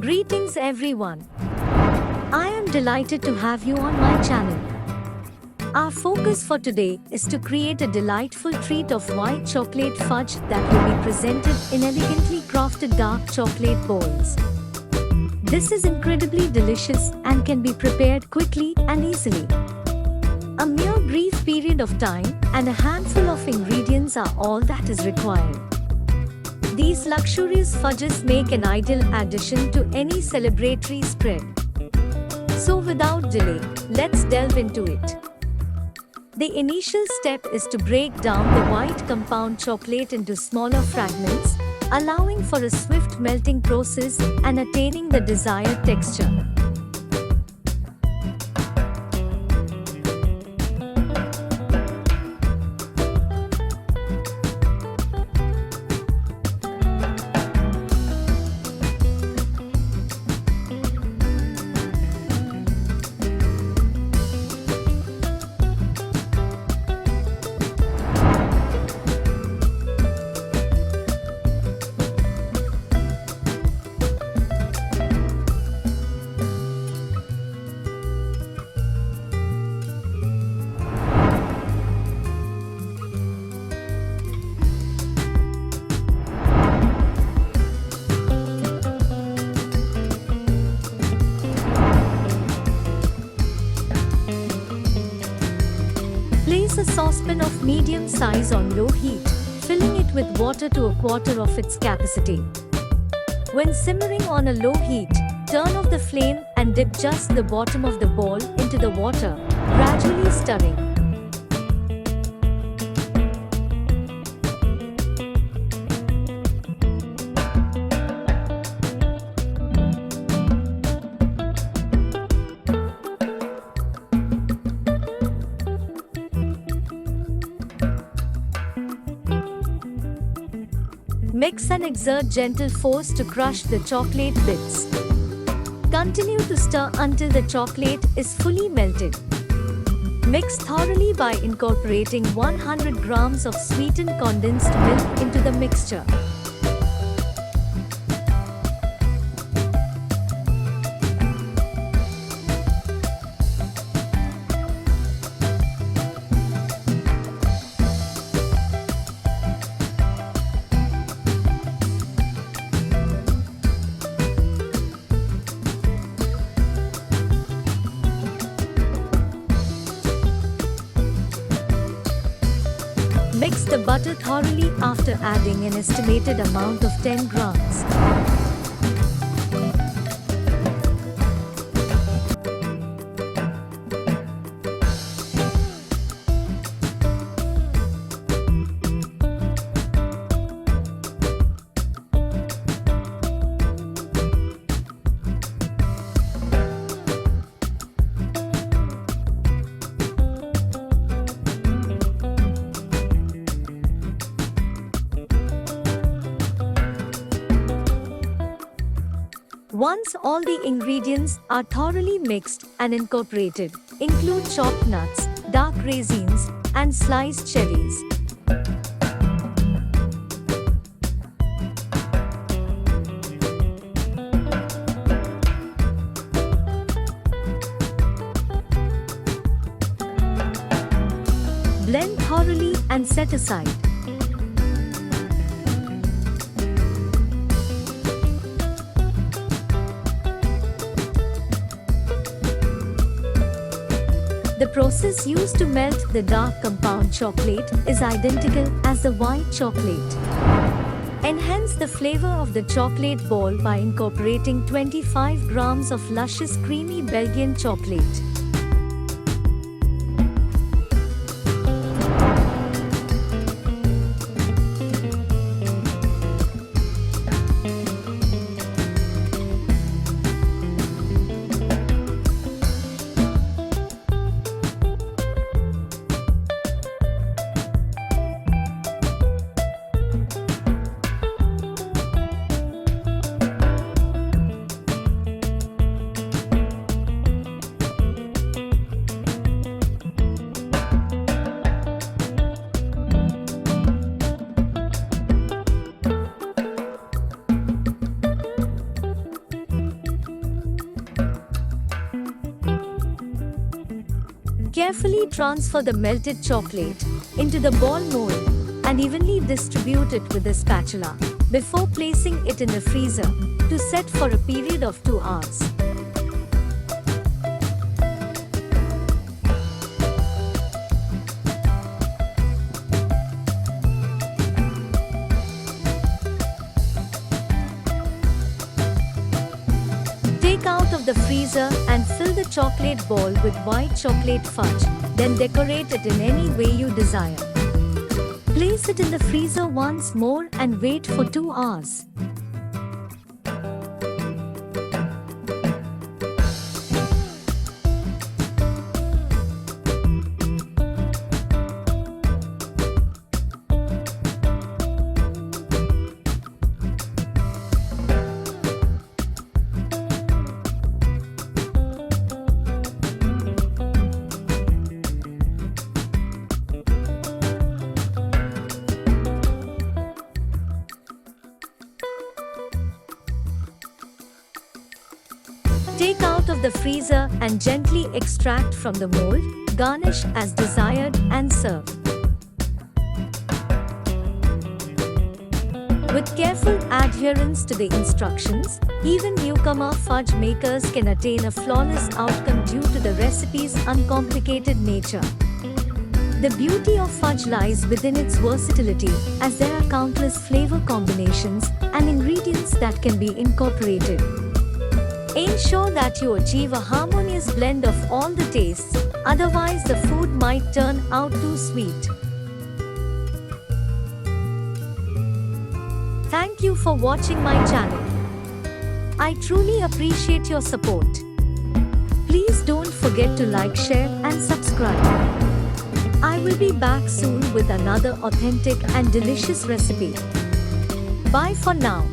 Greetings everyone. I am delighted to have you on my channel. Our focus for today is to create a delightful treat of white chocolate fudge that will be presented in elegantly crafted dark chocolate bowls. This is incredibly delicious and can be prepared quickly and easily. A mere brief period of time and a handful of ingredients are all that is required. These luxurious fudges make an ideal addition to any celebratory spread. So without delay, let's delve into it. The initial step is to break down the white compound chocolate into smaller fragments, allowing for a swift melting process and attaining the desired texture. Place a saucepan of medium size on low heat, filling it with water to a quarter of its capacity. When simmering on a low heat, turn off the flame and dip just the bottom of the bowl into the water, gradually stirring. Mix and exert gentle force to crush the chocolate bits. Continue to stir until the chocolate is fully melted. Mix thoroughly by incorporating 100 grams of sweetened condensed milk into the mixture. Mix the butter thoroughly after adding an estimated amount of 10 grams. Once all the ingredients are thoroughly mixed and incorporated, include chopped nuts, dark raisins, and sliced cherries. Blend thoroughly and set aside. The process used to melt the dark compound chocolate is identical as the white chocolate. Enhance the flavor of the chocolate ball by incorporating 25 grams of luscious creamy Belgian chocolate. Carefully transfer the melted chocolate into the ball mold and evenly distribute it with a spatula before placing it in the freezer to set for a period of 2 hours. Take out of the freezer and fill the chocolate ball with white chocolate fudge, then decorate it in any way you desire. Place it in the freezer once more and wait for 2 hours. Take out of the freezer and gently extract from the mold, garnish as desired and serve. With careful adherence to the instructions, even newcomer fudge makers can attain a flawless outcome due to the recipe's uncomplicated nature. The beauty of fudge lies within its versatility, as there are countless flavor combinations and ingredients that can be incorporated. Ensure that you achieve a harmonious blend of all the tastes, otherwise the food might turn out too sweet. Thank you for watching my channel. I truly appreciate your support. Please don't forget to like, share and subscribe. I will be back soon with another authentic and delicious recipe. Bye for now.